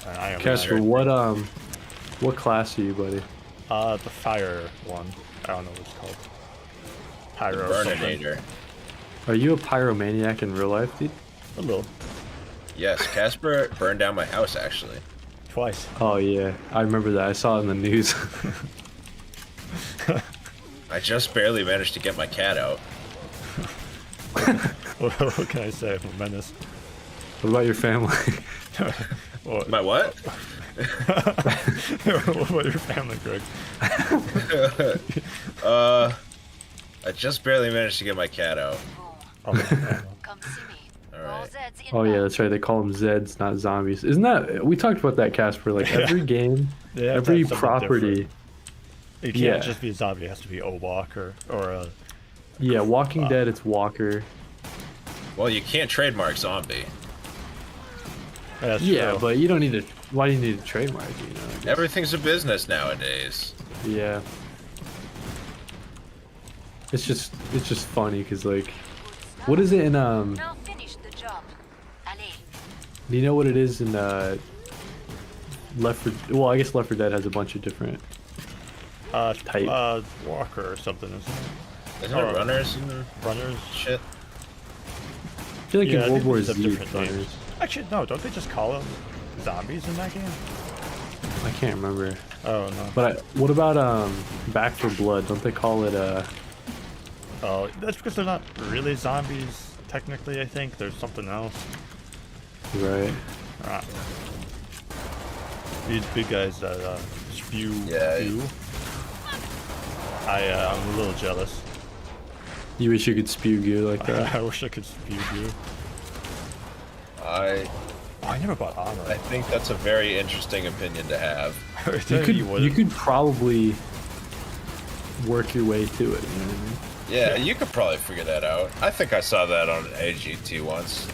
and I am Casper, what class are you, buddy? the fire one. I don't know what it's called. Pyro or something. Burninator. Are you a pyromaniac in real life, dude? A little. Yes, Casper burned down my house actually. Twice. Oh yeah, I remember that. I saw it in the news. I just barely managed to get my cat out. What can I say? I'm a menace. What about your family? My what? What about your family, Greg? I just barely managed to get my cat out. Oh, man. Come see me. Alright. Oh yeah, that's right. They call them Zeds, not zombies. Isn't that? We talked about that, Casper. Like every game, They have to every have something property. different. It can't just be a zombie. It has to be a walker or a. Yeah, Walking Dead, it's Walker. Well, you can't trademark zombie. That's Yeah, true. but you don't need to. Why do you need a trademark? You know. I guess. Everything's a business nowadays. Yeah. It's just funny because like, what is it in Now finish the job. Allez. Do you know what it is in Left 4? Well, I guess Left 4 Dead has a bunch of different. type. Walker or something, isn't it? Isn't it runners and Runners. shit? I feel like Yeah, I in World think War these have Z, different it's runners. names. Actually, no. Don't they just call them zombies in that game? I can't remember. Oh no. But what about Back 4 Blood? Don't they call it Oh, that's because they're not really zombies. Technically, I think there's something else. right? Ah. These big guys that spew. Yeah. Spew. I'm a little jealous. You wish you could spew goo like that. I wish I could spew you. I I never bought armor. think that's a very interesting opinion to have. You could probably work your way to it. You know what I mean? Yeah, you could probably figure that out. I think I saw that on AGT once.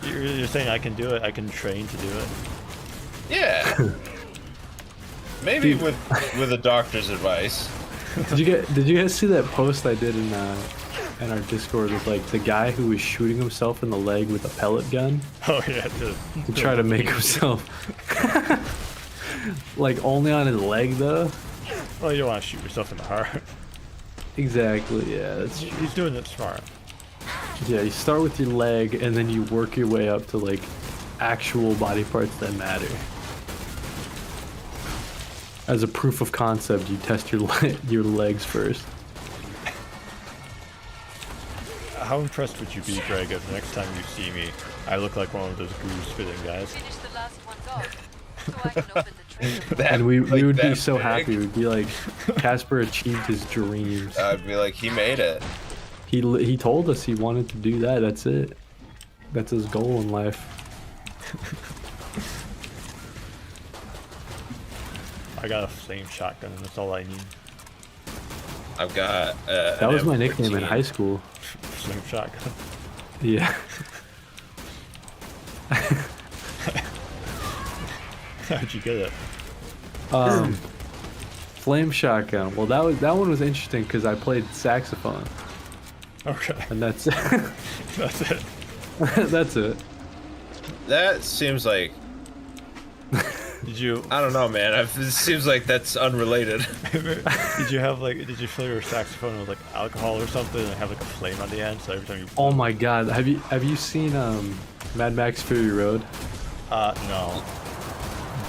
You're saying I can do it? I can train to do it? Yeah. Maybe with a doctor's advice. Did you guys see that post I did in our Discord with like the guy who was shooting himself in the leg with a pellet gun Oh yeah, dude. to try to make himself like only on his leg though? Well, you don't want to shoot yourself in the heart. Exactly, yeah, that's true. He's doing it smart. Yeah, you start with your leg and then you work your way up to like actual body parts that matter. As a proof of concept, you test your your legs first. How impressed would you be, Greg, if the next time you see me, I look like one of those goo spitting guys? Finish the last ones off. So I can open the trade. And we Like would be that so big? happy. We'd be like, Casper achieved his dreams. I'd be like, he made it. He told us he wanted to do that. That's it. That's his goal in life. I got a flame shotgun, and that's all I need. I've got. That was my nickname in high school. Flame shotgun. Yeah. How'd you get it? Flame shotgun. Well, that one was interesting because I played saxophone, Okay, and that's that's it. that's it. That seems like. Did you I don't know, man. It seems like that's unrelated. did you fill your saxophone with like alcohol or something and have like a flame on the end so every time you Oh my God! Have you seen Mad Max Fury Road? no.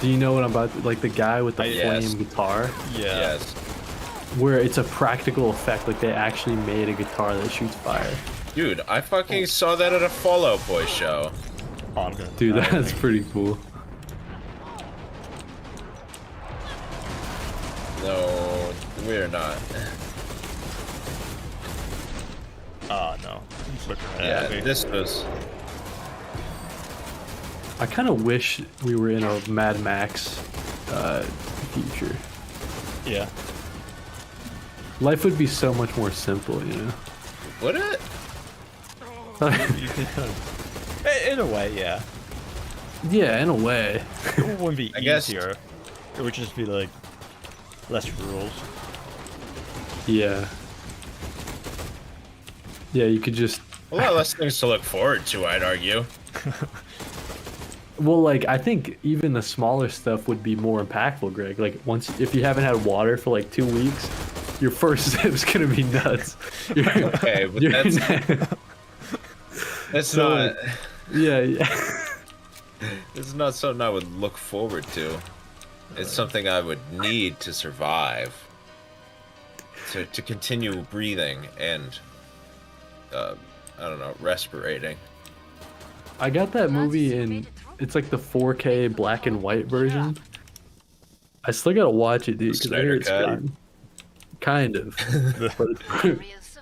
Do you know what I'm about? Like the guy with the Yes. flame guitar, Yeah. Yes. where it's a practical effect. Like they actually made a guitar that shoots fire. Dude, I fucking saw that at a Fallout Boy show. Oh, I'm gonna Dude, die. that's pretty cool. No, we're not. Oh no. He's looking right Yeah, at me. this was. I kind of wish we were in a Mad Max future. Yeah. Life would be so much more simple, you know? Would it? In a way, yeah. Yeah, in a way. It wouldn't be I guess- easier. It would just be like less rules. Yeah. Yeah, you could just... A lot less things to look forward to, I'd argue. Well, like I think even the smaller stuff would be more impactful, Greg. Like if you haven't had water for like 2 weeks, your first sip's gonna be nuts. Okay, but that's So, not. yeah. It's not something I would look forward to. It's something I would need to survive. To continue breathing and, I don't know, respirating. I got that movie in. It's like the 4K black and white version. I still gotta watch it, dude, because I hear it's good. Kind of,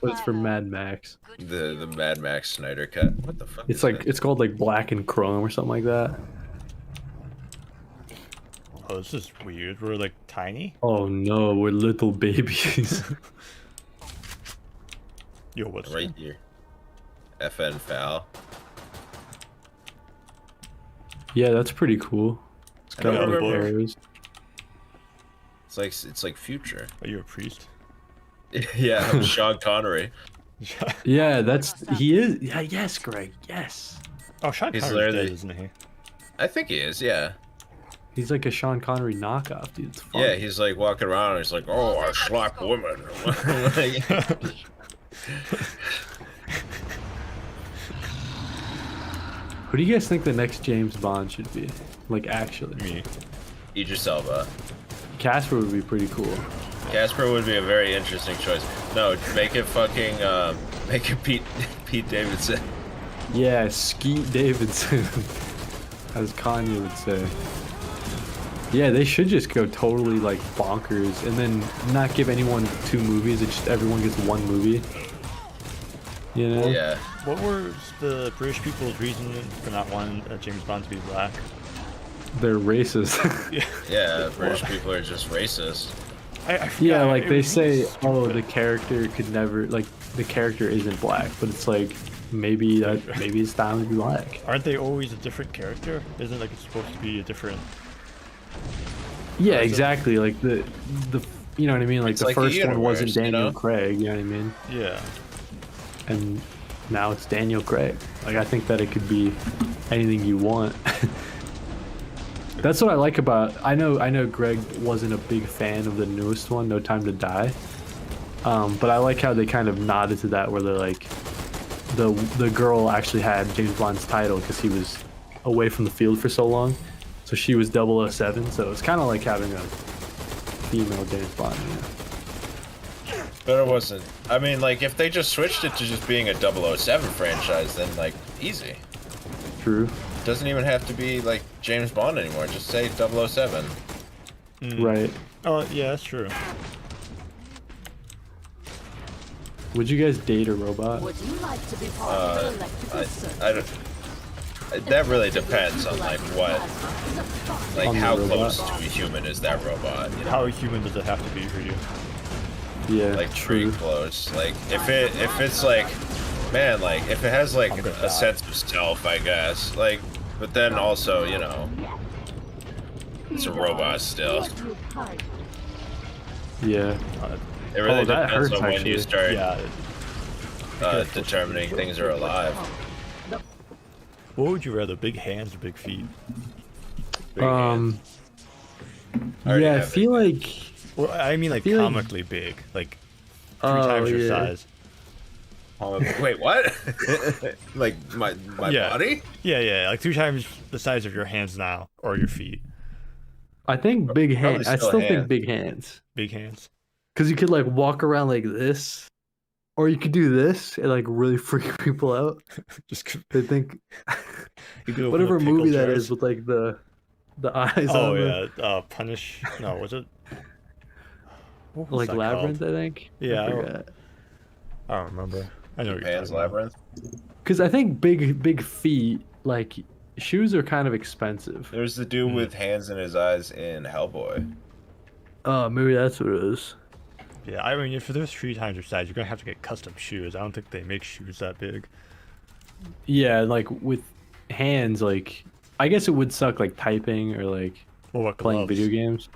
but it's from Mad Max. The Mad Max Snyder cut. What the fuck? It's like it's called like Black and Chrome or something like that. Oh, this is weird. We're like tiny. Oh no, we're little babies. Yo, what's right here? FN foul. Yeah, that's pretty cool. It's I don't got like remember. arrows. It's like Future. Are you a priest? Yeah, I'm Sean Connery. Yeah, he is. Yeah, yes, Greg. Yes. Oh, Sean He's Connery's dead, literally- isn't he? I think he is. Yeah. He's like a Sean Connery knockoff, dude. It's fun. Yeah, he's like walking around and he's like, "Oh, I slap women." Like, Who do you guys think the next James Bond should be? Like, actually, Me. Idris Elba. Casper would be pretty cool. Casper would be a very interesting choice. No, make it fucking, make it Pete Davidson. Yeah, Skeet Davidson, as Kanye would say. Yeah, they should just go totally like bonkers and then not give anyone 2 movies. It's just everyone gets 1 movie. You know? Yeah. What was the British people's reason for not wanting James Bond to be black? They're racist. Yeah. Yeah, British people are just racist. I forgot. Yeah, like It they was say, stupid. oh, the character could never, like, the character isn't black, but it's like, maybe it's time to be black. Aren't they always a different character? Isn't like it's supposed to be a different? Yeah, exactly. Like the, you know what I mean? Like It's the like a first one wasn't universe, you Daniel know? Craig, you know what I mean? Yeah. And now it's Daniel Craig. Like I think that it could be anything you want. That's what I like about. I know Greg wasn't a big fan of the newest one, No Time to Die. But I like how they kind of nodded to that, where they're like, the girl actually had James Bond's title because he was away from the field for so long, so she was 007. So it's kind of like having a female James Bond. You know? But it wasn't. I mean, like, if they just switched it to just being a 007 franchise, then, like, easy. True. It doesn't even have to be, like, James Bond anymore. Just say 007. Right. Oh, yeah, that's true. Would you guys date a robot? Would you like to be part of an electrical circuit? I don't... That really depends on, like, what... Like, On the how robot. close to a human is that robot, you know? How human does it have to be for you? Yeah. Like, true. pretty close. Like, if it's, like... Man, like, if it has, like, I'm gonna a die. sense of self, I guess. Like, but then also, you know... It's a robot still. Yeah. It really Oh, that depends hurts, on when you actually. start Yeah. determining things are alive. What would you rather, big hands or big feet? Big hands. I already Yeah, I have feel like. Well, I mean like feel like- comically big, like 3 Oh, times your yeah. size. Wait, what? Like my Yeah. body? Yeah, like 3 times the size of your hands now, or your feet. I think big hands. I still still hands. think big hands. Big hands. Because you could like walk around like this, or you could do this and like really freak people out. Just They think you could open whatever the pickle movie that jars. is with like the eyes Oh on them. yeah, Punish. No, was it? What was Like that Labyrinth, called? I think. Yeah, I forgot. I don't remember. I know what you're Pan's talking about. Labyrinth. Because I think big feet, like shoes are kind of expensive. There's the dude with hands in his eyes in Hellboy. Maybe that's what it is. Yeah, I mean, if there's 3 times your size, you're gonna have to get custom shoes. I don't think they make shoes that big. Yeah, like with hands, like I guess it would suck like typing or like What about playing gloves? video games.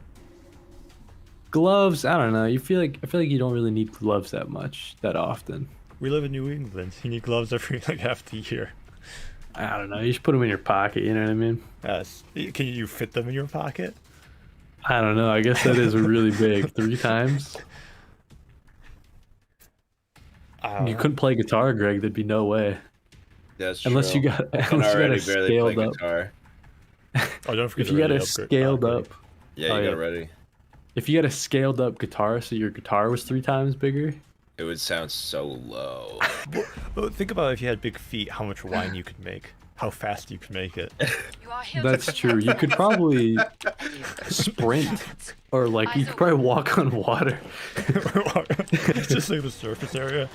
Gloves, I don't know. I feel like you don't really need gloves that often. We live in New England. You need gloves every like half the year. I don't know. You should put them in your pocket. You know what I mean? Yes. Can you fit them in your pocket? I don't know. I guess that is really big. 3 times. I don't You know. couldn't play guitar, Greg. There'd be no way. That's Unless true. you got I can unless you got already a barely play scaled up. guitar. Oh, don't forget If you got to a upgrade scaled up, Yeah, Oh, you got yeah. it ready. if you got a scaled up guitar, so your guitar was 3 times bigger. It would sound so low. Well, think about if you had big feet, how much wine you could make, how fast you could make it. You are here That's to true. You could probably sprint, or like you could probably walk on water. It's just like the surface area.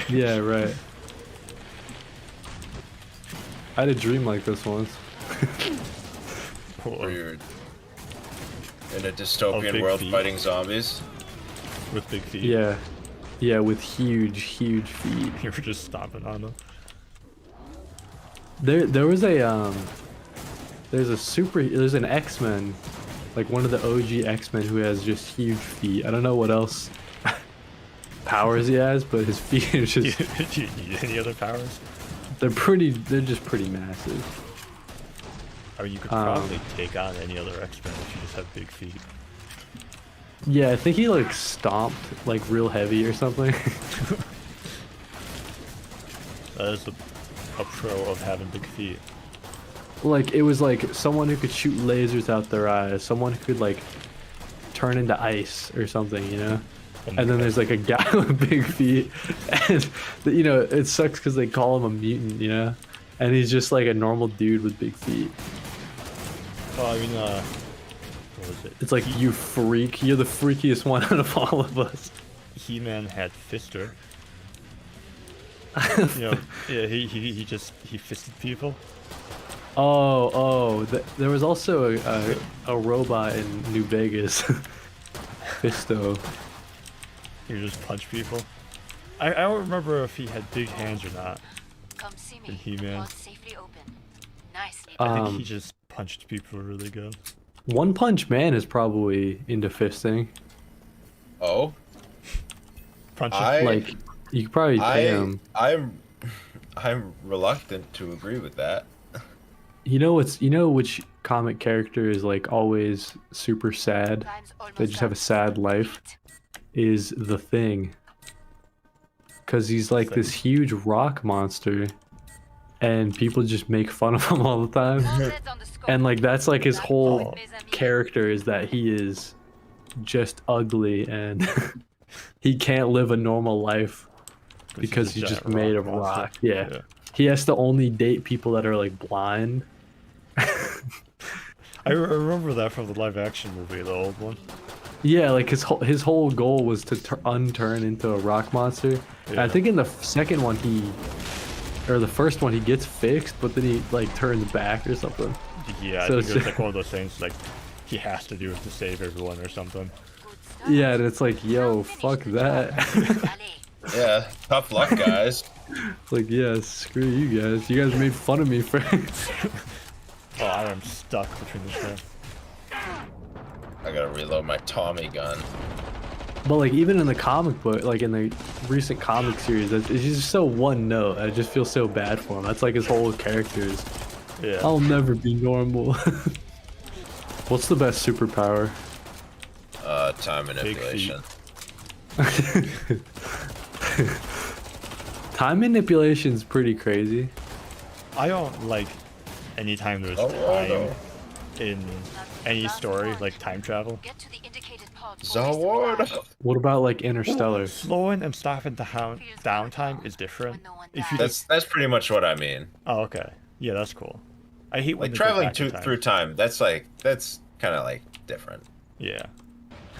Yeah, right. I had a dream like this once. Where you're in a big dystopian world feet. fighting zombies. With big feet. Yeah, yeah, with huge feet. You were just stomping on them. There was there's an X-Men, like one of the OG X-Men who has just huge feet. I don't know what else powers he has, but his feet are Do you, just do you need any other powers? they're just pretty massive. I mean, you could probably take on any other X-Men if you just have big feet. Yeah, I think he like stomped like real heavy or something. That is a pro of having big feet. Like it was like someone who could shoot lasers out their eyes, someone who could like turn into ice or something, you know? And then there's like a guy with big feet, and you know it sucks because they call him a mutant, you know, and he's just like a normal dude with big feet. Well, I mean, what was it? It's like you freak, you're the freakiest one out of all of us. He-Man had Fister. You know, yeah, he fisted people. There was also a robot in New Vegas, Fisto. He would just punch people. I don't remember if he had big hands or not. come see me. Did He-Man? Vault safely open. Nicely. I think he just punched people really good. One Punch Man is probably into fisting. Oh, Punching. Like you could probably pay him. I'm reluctant to agree with that. You know which comic character is like always super sad? Time's almost They just have a up. sad life. Is the Thing. Cause he's like this huge rock monster, and people just make fun of him all the time. All heads on the scope. And like that's like his whole Mes amis. character is that he is just ugly and he can't live a normal life because he's just giant made of monster. rock. Yeah. He has to only date people that are like blind. I remember that from the live action movie, the old one. Yeah, like his whole goal was to unturn into a rock monster. And I Yeah. think in the second one or the first one he gets fixed, but then he like turns back or something. Yeah, I So think it's it was like one of those things like he has to do it to save everyone or something. Good stuff. Yeah, and it's like, yo, fuck that. Allez. Yeah, tough luck, guys. Like, yeah, screw you guys. You guys made fun of me for. Oh, I am stuck between the two. I gotta reload my Tommy gun. But like even in the comic book, like in the recent comic series, it's just so one note. I just feel so bad for him. That's like his whole character is, Yeah. I'll never be normal. What's the best superpower? Time manipulation. Time manipulation's pretty crazy. I don't like anytime there's Oh, time no. in any story, like time travel. Get to the indicated pod. Zaward. What about like Interstellar? Slowing and stopping downtime is different. If you That's pretty much what I mean. Oh, okay. Yeah, that's cool. I hate when Like they go traveling back in time. through time. That's kind of like different. Yeah.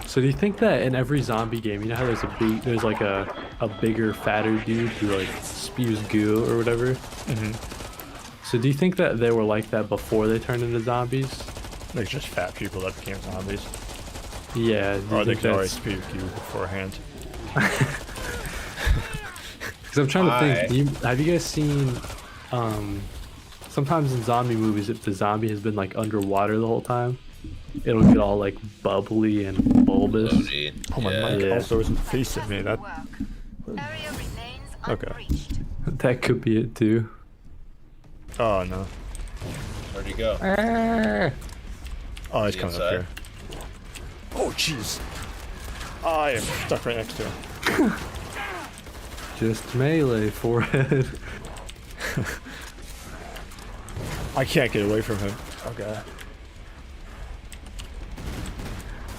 So do you think that in every zombie game, you know how there's like a bigger, fatter dude who like spews goo or whatever? So do you think that they were like that before they turned into zombies? Like just fat people that became zombies. Yeah. Do Or you they think can always that's... speak you beforehand. Because I'm trying to think. Have you guys seen? Sometimes in zombie movies, if the zombie has been like underwater the whole time, it'll get all like bubbly and bulbous. Loaded. Oh, my Yeah. mic Yeah. also isn't facing me. That Work. Area remains Okay. unbreached. That could be it too. Oh no. Where'd he go? Oh, he's Is he coming up inside? here. Oh jeez. I am stuck right next to him. Just melee forehead. I can't get away from him. Oh god.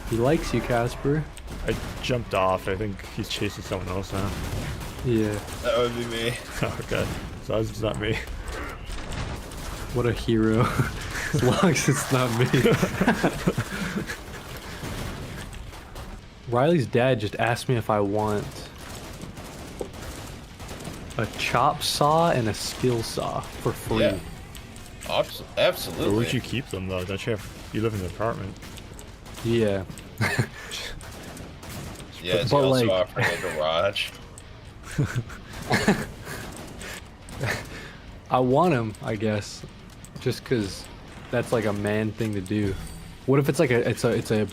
He likes you, Casper. I jumped off. I think he's chasing someone else now. Yeah. That would be me. Oh god. So it's not me. What a hero. As long as it's not me. Riley's dad just asked me if I want a chop saw and a skill saw for free. Yeah. Where Absolutely. would you keep them though? Don't you have? You live in an apartment. Yeah. Yeah, is he but, also like- offering a garage? I want him, I guess, just cause that's like a man thing to do. What if it's like it's a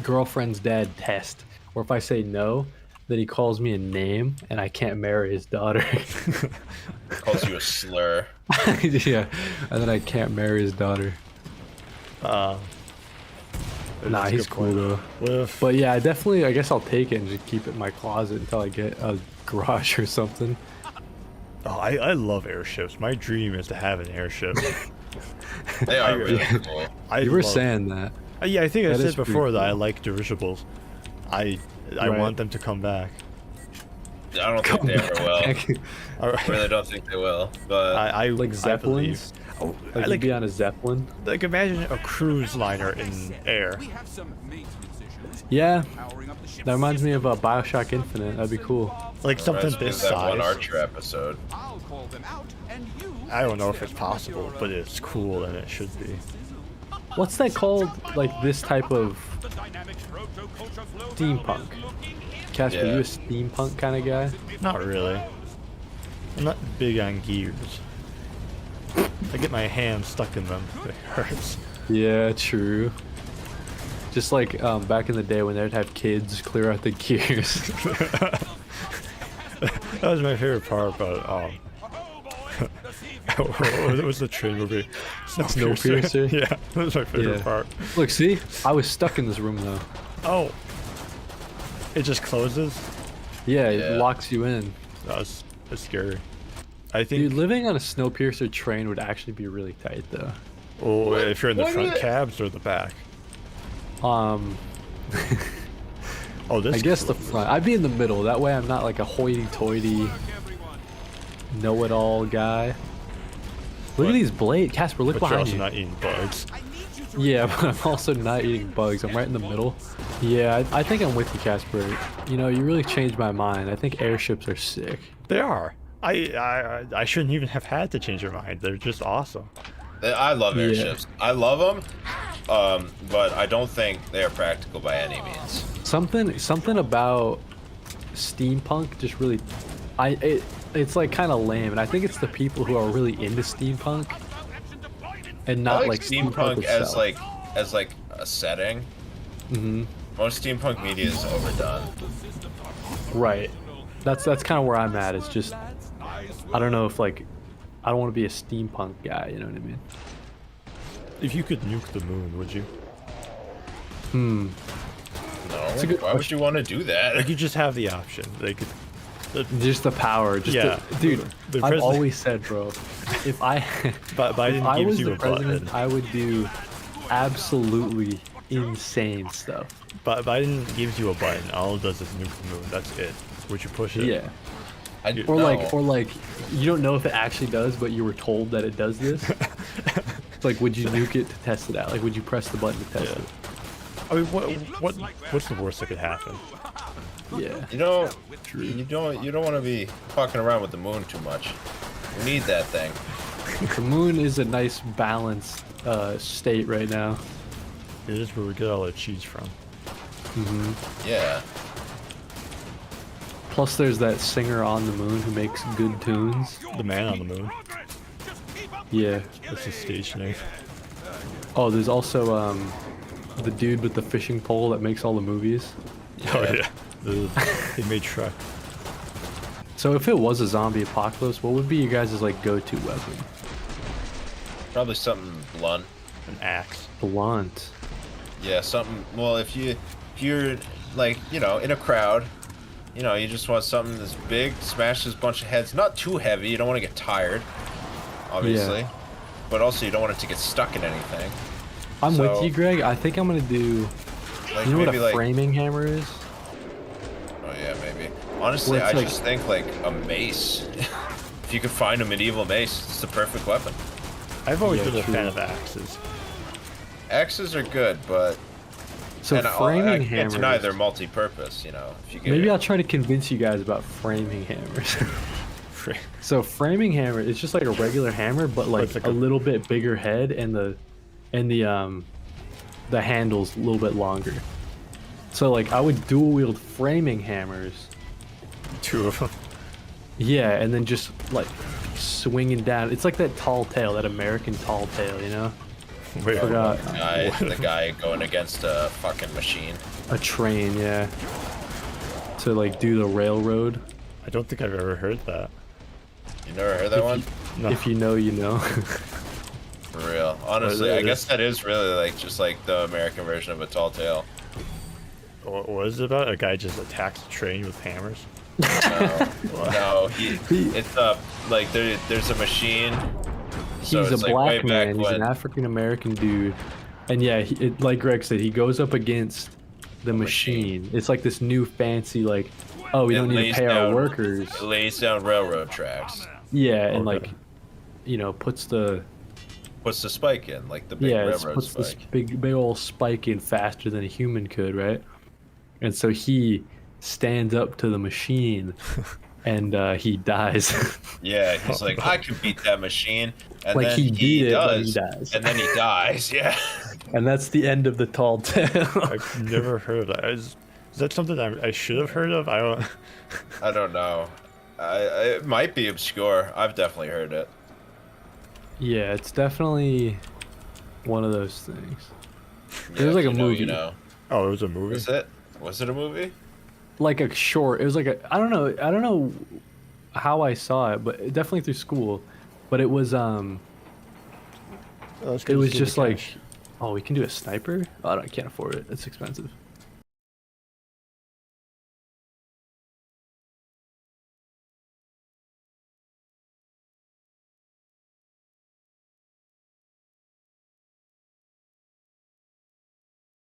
girlfriend's dad test, or if I say no, then he calls me a name and I can't marry his daughter. Calls you a slur. Yeah, and then I can't marry his daughter. Nah, That's a he's good cool point. though. What if? But yeah, I guess I'll take it and just keep it in my closet until I get a garage or something. Oh, I love airships. My dream is to have an airship. They are really cool. You were love- saying that. Yeah, I think I That said is pretty before that I cool. like dirigibles. I Right. want them to come back. I don't think they ever will. I really don't think they will. But I Like I Zeppelins? believe- Oh, Like, like you'd be on a Zeppelin. like imagine a cruise liner in air. Yeah, that reminds me of Bioshock Infinite. That'd be cool. Like something reminds me of this that one size. Archer episode. I don't know if it's possible, but it's cool and it should be. What's that called? Like this type of steampunk. Casper, Yeah. you a steampunk kind of guy? Not really. I'm not big on gears. I get my hand stuck in them. It hurts. Yeah, true. Just like back in the day when they'd have kids clear out the gears. That was my favorite part, but what was the train movie? Snowpiercer? Yeah, that was my favorite Yeah. part. Look, see? I was stuck in this room though. Oh, it just closes. Yeah, Yeah. it locks you in. That's scary. I think. Dude, living on a Snowpiercer train would actually be really tight though. Oh, if you're in the What front is it? cabs or the back. Um, Oh, this. I guess the front. I'd be in the middle. That way I'm not like a hoity-toity, know-it-all guy. Look What? at these blades. Casper, look But you're behind also you. not eating bugs. Yeah, but I'm also not eating bugs. I'm right in the middle. Yeah, I think I'm with you, Casper. You know, you really changed my mind. I think airships are sick. They are. I shouldn't even have had to change your mind. They're just awesome. I love Yeah. airships. I love them, but I don't think they are practical by any means. Something about steampunk just really, it's like kind of lame, and I think it's the people who are really into steampunk, and I not like steampunk itself. as like a setting. Mhm. Most steampunk media is overdone. Right. That's kind of where I'm at. It's just, I don't know if like, I don't want to be a steampunk guy. You know what I mean? If you could nuke the moon, would you? No, a good why would you want to do that? Like you just have the option. They could. Just the power. Just Yeah. dude. The I've president- always said, bro, if I But Biden if I gives was you the a button. president, I would do absolutely insane stuff. But Biden gives you a button. All it does is nuke the moon. That's it. Would you push it? Yeah. I, Or no. like you don't know if it actually does, but you were told that it does this. It's like, would you nuke it to test it out? Like, would you press the button to test Yeah. it? I mean, what's the worst that could happen? Yeah. You know, you don't want to be fucking around with the moon too much. You need that thing. The moon is a nice balanced state right now. It is where we get all the cheese from. Yeah. Plus, there's that singer on the moon who makes good tunes. The man on the moon. Yeah. That's his stage name. Oh, there's also the dude with the fishing pole that makes all the movies. Oh yeah. He made Shrek. So if it was a zombie apocalypse, what would be your guys' like go-to weapon? Probably something blunt. An axe. Blunt. Yeah, something. Well, if you're like, you know, in a crowd, you know, you just want something that's big, smashes a bunch of heads. Not too heavy. You don't want to get tired, obviously. Yeah. But also, you don't want it to get stuck in anything. I'm So, with you, Greg. I think I'm gonna do. Like, You know what maybe a like. framing hammer is? Oh yeah, maybe. Honestly, Well, I it's like- just think like a mace. If you could find a medieval mace, it's the perfect weapon. I've always Yeah, been a true. fan of axes. Axes are good, but So and framing I can't hammers. deny they're multi-purpose. You know, if you get Maybe I'll try to convince you guys about framing hammers. So framing hammer, it's just like a regular hammer, but like it's like a a- little bit bigger head, and the handle's a little bit longer. So like I would dual wield framing hammers. 2 of them. Yeah, and then just like swinging down. It's like that tall tale, that American tall tale, you know? Wait, Forgot. the guy going against a fucking machine. A train, yeah. To like do the railroad. I don't think I've ever heard that. You never heard that one? No. If you know, you know. For real. Honestly, I guess that is really like just like the American version of a tall tale. What is it about? A guy just attacks a train with hammers? No, it's like there's a machine. So He's a it's like way black man. back He's an when. African American dude, and yeah, like Greg said, he goes up against the machine. It's like this new fancy, like, oh, we It don't need to lays pay our down- workers. It lays down railroad tracks. Yeah, and Okay. like, you know, puts the Puts the spike in, like the big railroad puts spike. this big old spike in faster than a human could, right? And so he stands up to the machine, and he dies. Yeah, he's like, I can beat that machine, and Like, then he beat it, but does, he dies. and then he dies. Yeah. And that's the end of the tall tale. I've never heard of that. Is that something I should have heard of? I don't. I don't know. It might be obscure. I've definitely heard it. Yeah, it's definitely one of those things. Yeah, was like if a you know, movie. You know. Oh, it was a movie. Was it? Was it a movie? Like a short. It was like I don't know how I saw it, but definitely through school. But it was Let's it go was see the just like, cash. oh, we can do a sniper? Oh, I can't afford it. It's expensive.